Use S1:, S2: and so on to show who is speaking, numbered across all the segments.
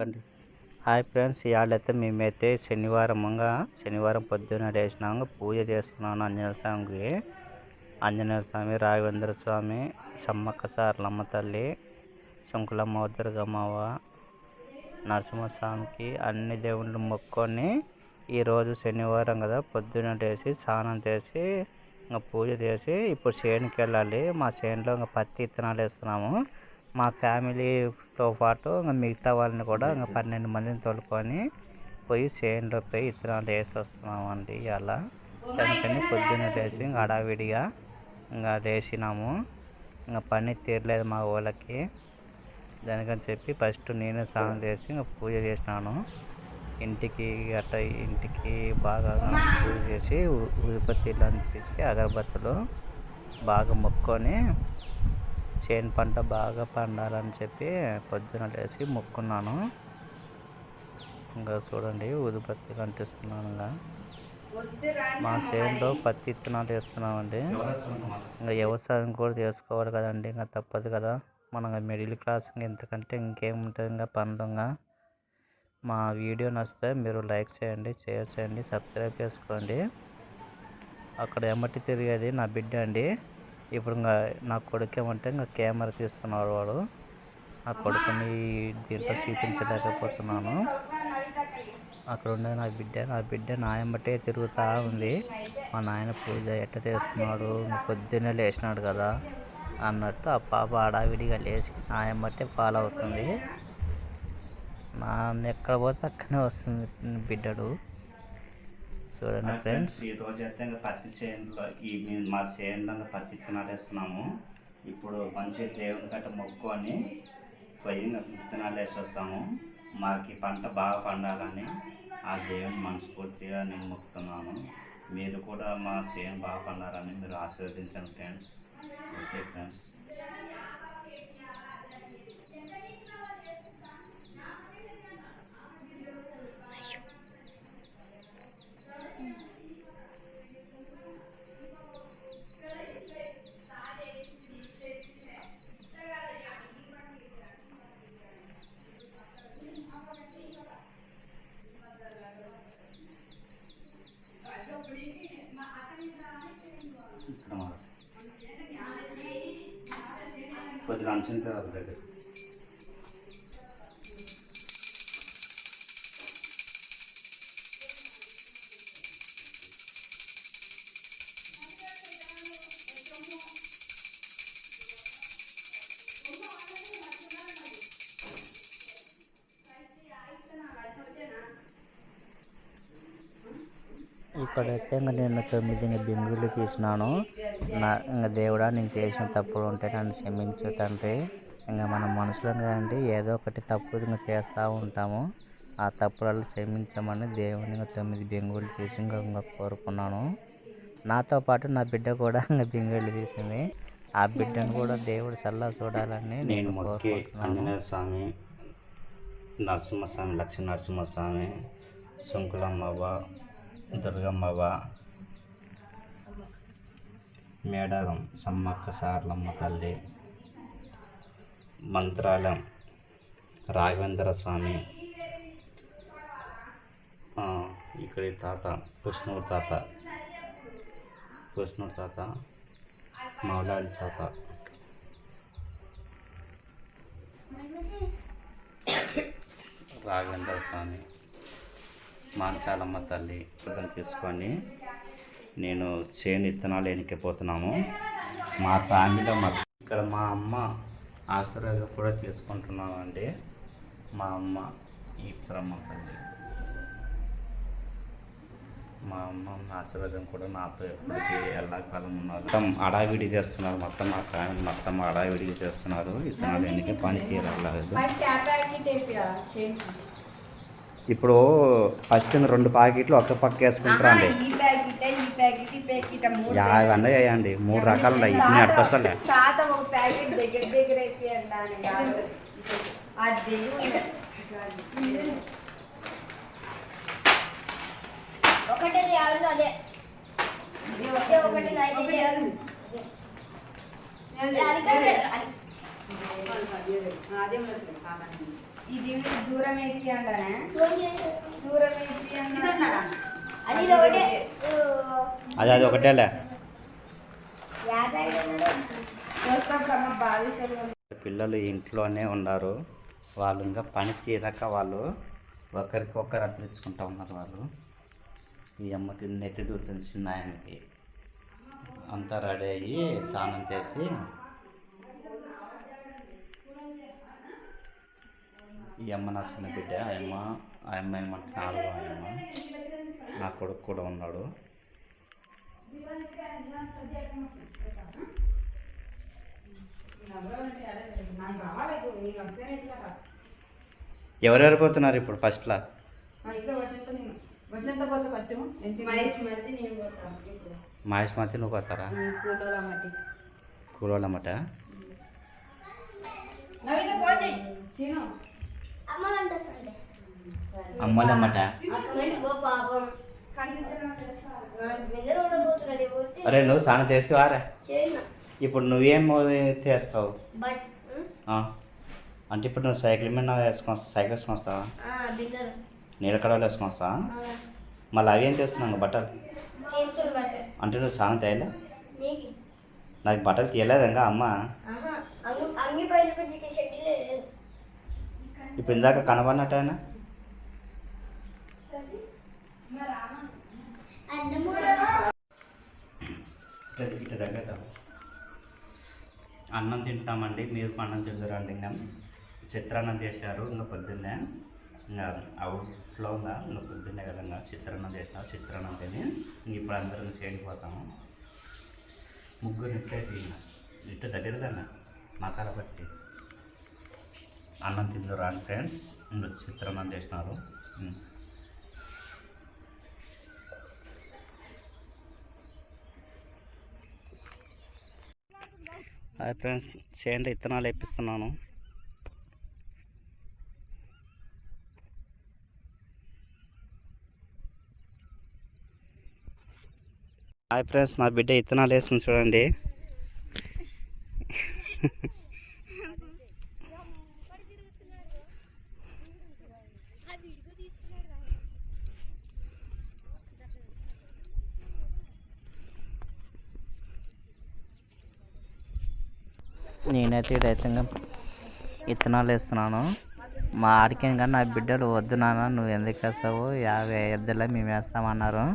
S1: చెప్పండి. Hi friends, ఇవాళైతే మేమైతే శనివారం పొద్దున్న లేచినాము, పూజ చేస్తున్నాను ఆంజనేయ స్వామి, రాఘవేంద్ర స్వామి, సమ్మక్క సారలమ్మ తల్లి, శంకులమ్మ, దుర్గమ్మవ, నరసింహస్వామికి అన్ని దేవుళ్ళు మొక్కుకొని ఈరోజు శనివారం కదా, పొద్దున్న లేచి స్నానం చేసి ఇంకా పూజ చేసి ఇప్పుడు చేనుకి వెళ్ళాలి. మా చేనులో ఇంకా పత్తి విత్తనాలు వేస్తున్నాము. మా ఫ్యామిలీతో పాటు ఇంకా మిగతా వాళ్ళని కూడా ఇంకా 12 మందిని తోలుకొని పోయి చేనులో పోయి విత్తనాలు వేసి వస్తున్నామండి. అలా దానికని పొద్దున్న లేచి ఇంకా హడావిడిగా ఇంకా లేచినాము. ఇంకా పని తీరలేదు మా వాళ్ళకి. దానికని చెప్పి ఫస్ట్ నేను స్నానం చేసి ఇంకా పూజ చేసినాను. ఇంటికి బాగా పూజ చేసి ఉదిపత్తిలు అంటించి అగరబత్తులు బాగా మొక్కుకొని చేను పంట బాగా పండాలని చెప్పి పొద్దున లేచి మొక్కున్నాను. ఇంకా చూడండి, ఉదిపత్తిలు అంటిస్తున్నాను. మా చేనులో పత్తి విత్తనాలు వేస్తున్నామండి. ఇంకా వ్యవసాయం కూడా చేసుకోవాలి కదండి, ఇంకా తప్పదు కదా. మనం మిడిల్ క్లాస్ ఇంతకంటే ఇంకేముంటుంది ఇంకా పనులుగా. మా వీడియో నచ్చితే మీరు లైక్ చేయండి, షేర్ చేయండి, సబ్స్క్రైబ్ చేసుకోండి. అక్కడ ఎమ్మటి తిరిగేది నా బిడ్డ అండి. ఇప్పుడు ఇంకా నా కొడుకు ఏమంటే ఇంకా కెమెరా తీస్తున్నాడు. వాడు నా కొడుకుని దీంట్లో చూపించలేకపోతున్నాను. అక్కడ ఉండేది నా బిడ్డ నా ఎమ్మటే తిరుగుతూ ఉంది. మా నాయన పూజ ఎట్ట చేస్తున్నాడు, పొద్దున్నే లేచినాడు కదా అన్నట్టు ఆ పాప హడావిడిగా లేచి నా ఎమ్మటే ఫాలో అవుతుంది. నన్ను ఎక్కడ పోతే అక్కడనే వస్తుంది బిడ్డడు. చూడండి ఫ్రెండ్స్, ఈరోజు అయితే ఇంకా పత్తి చేనులో మా చేనులో పత్తి విత్తనాలు వేస్తున్నాము. ఇప్పుడు మంచి దేవుని గట్ట మొక్కుకొని పోయి విత్తనాలు వేసి వస్తాము. మాకు పంట బాగా పండాలని ఆ దేవుని మనస్ఫూర్తిగా నేను మొక్కుతున్నాను. మీరు కూడా మా చేను బాగా పండాలని మీరు ఆశీర్వదించండి ఫ్రెండ్స్. Okay friends. కొద్దిగా అంచనా దగ్గర ఇక్కడైతే ఇంకా నేను 9 బిందులు తీసినాను. ఇంకా దేవుడా, నేను చేసిన తప్పులు ఉంటే నన్ను క్షమించు తండ్రి. ఇంకా మన మనసులో కదండి ఏదో ఒకటి తప్పు ఇంకా చేస్తూ ఉంటాము. ఆ తప్పులలో క్షమించమని దేవుని 9 బింగులు తీసి ఇంకా కోరుకున్నాను. నాతో పాటు నా బిడ్డ కూడా ఇంకా బింగులు తీసింది. ఆ బిడ్డను కూడా దేవుడు చల్లా చూడాలని నేను కోరుకుంటున్నాను. ఆంజనేయ స్వామి, నరసింహస్వామి, లక్ష్మీ నరసింహస్వామి, శంకులమ్మవ, దుర్గమ్మవ, మేడారం సమ్మక్క సారలమ్మ తల్లి, మంత్రాలయం రాఘవేంద్ర స్వామి, ఇక్కడి తాత కృష్ణుడు తాత, మౌలాలి తాత, రాఘవేంద్ర స్వామి, మాంచాలమ్మ తల్లి అర్థం తీసుకొని నేను చేను విత్తనాలు ఎనికిపోతున్నాము. మా ఫ్యామిలీలో ఇక్కడ మా అమ్మ ఆశీర్వాదం కూడా తీసుకుంటున్నాను అండి. మా అమ్మ ఈశ్వరమ్మ తల్లి, మా అమ్మ ఆశీర్వాదం కూడా నాతో ఎప్పటికీ ఎల్లకాలం ఉన్నారు. మొత్తం హడావిడి చేస్తున్నారు. మొత్తం మా ఫ్యామిలీ మొత్తం హడావిడిగా చేస్తున్నారు. విత్తనాలు ఎన్నికి పని తీరలేదు. ఇప్పుడు ఫస్ట్ 2 ప్యాకెట్లు ఒక పక్క వేసుకుంటారా అండి? అవన్నీ వేయండి. 3 రకాలు ఉన్నాయి. ఇప్పుడు అడపస్తలే
S2: ఇది దూరం ఏంటి అంటానే దూరం ఏంటి అన్నాడా
S1: అది ఒకటేలే. పిల్లలు ఇంట్లోనే ఉన్నారు. వాళ్ళు ఇంకా పని తీరక వాళ్ళు ఒకరికొకరు అద్దరించుకుంటూ ఉన్నారు. వాళ్ళు ఈ అమ్మకి నెత్తి దూరుతుంది, చిన్న ఆయనకి. అంతా రెడీ అయ్యి స్నానం చేసి ఈ అమ్మ నా చిన్న బిడ్డ. ఆ అమ్మ ఏమంటే 4వ అమ్మ. నా కొడుకు కూడా ఉన్నాడు. ఎవరెవరు పోతున్నారు ఇప్పుడు? ఫస్ట్లో మహేష్ మతి నువ్వు పోతారా? కూలోళ్ళమ్మట. అమ్మలమ్మట. అరే నువ్వు స్నానం చేసేవారా? ఇప్పుడు నువ్వేం చేస్తావు అంటే ఇప్పుడు నువ్వు సైకిల్ మీద వేసుకొని వస్తావు? సైకిల్ వేసుకొని వస్తావా? నీళ్ళకడవలు వేసుకొని వస్తావా? మళ్ళీ అవేం చేస్తున్నావు బట్టలు? అంటే నువ్వు స్నానం తేయలే? నాకు బట్టలు తీయలేదు ఇంకా అమ్మ. ఇప్పుడు ఇందాక కనబడినట్టు ఆయన అన్నం తింటామండి. మీరు అన్నం తింటారండి. ఇంకా చిత్రాన్నం చేశారు ఇంకా పొద్దున్నే. ఇంకా అవుట్లో ఉందా ఇంకా పొద్దున్నే కదా ఇంకా చిత్రాన్నం చేసినారు. చిత్రాన్నం తిని ఇప్పుడు అందరం చేరిపోతాము. ముగ్గురు ఇట్టు దగ్గరదన్న మకాల బట్టి అన్నం తిందురా అని ఫ్రెండ్స్. ఇంకా చిత్రాన్నం చేసినారు. హాయ్ ఫ్రెండ్స్, చేయండి విత్తనాలు వేపిస్తున్నాను. హాయ్ ఫ్రెండ్స్, నా బిడ్డ విత్తనాలు వేస్తుంది చూడండి. నేనైతే ఇదైతే విత్తనాలు వేస్తున్నాను. మా ఆడికి కానీ నా బిడ్డలు వద్దు నాన్న నువ్వు ఎందుకు వేస్తావు, 50 ఎద్దుల మేము వేస్తామన్నారు.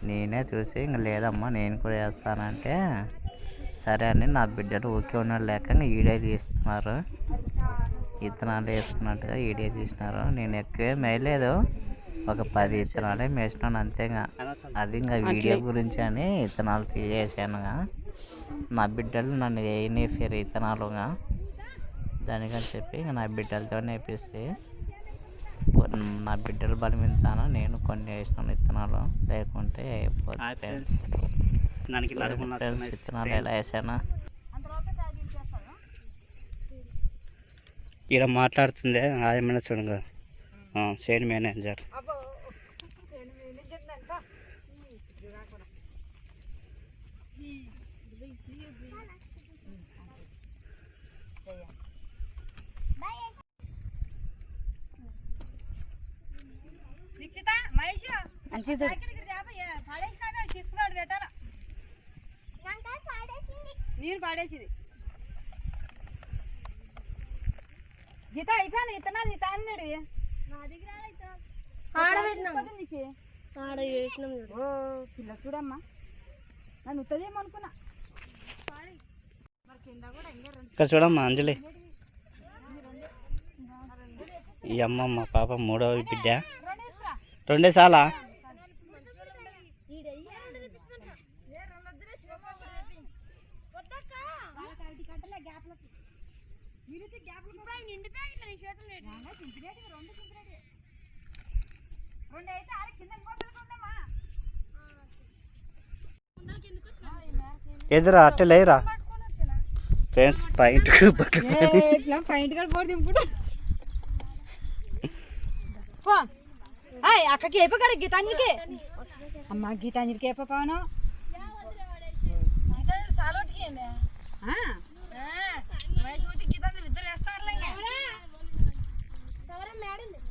S1: నేనే చూసి ఇంక లేదమ్మా నేను కూడా వేస్తానంటే సరే అని నా బిడ్డలు ఊకే ఉన్నాడు లేక ఈడే తీస్తున్నారు. విత్తనాలు వేస్తున్నట్టుగా ఈడే తీసినారు. నేను ఎక్కువే మేయలేదు, ఒక 10 విత్తనాలే మేసినాను అంతేగా. అది ఇంకా వీడియో గురించి అని విత్తనాలు తీసేసానుగా. నా బిడ్డలు నన్ను వేయని ఫేర్ విత్తనాలుగా దానికని చెప్పి ఇంకా నా బిడ్డలతో నేర్పిస్తే నా బిడ్డల బలమింతాను నేను కొన్ని వేసినాను విత్తనాలు, లేకుంటే విత్తనాలు ఎలా వేసానా. ఇలా మాట్లాడుతుంది ఆయమైన చూడగా సేన్ మేనేజర్.
S2: నీరు పాడేసింది గీత అయిపోయాను ఇతనాలు ఇత అన్నాడు ఓ పిల్ల చూడమ్మా నన్ను ఉత్తదేమనుకున్నా.
S1: ఇక్కడ చూడమ్మా అంజలి, ఈ అమ్మమ్మ పాప 3వ బిడ్డ. 2 చాలా ఎదురా అట్టే లేరా ఫ్రెండ్స్. పాయింట్
S2: అక్కకి అయిపోయి గీతాంజలికి అమ్మ గీతాంజలికి అయిపోను
S3: ఆడింది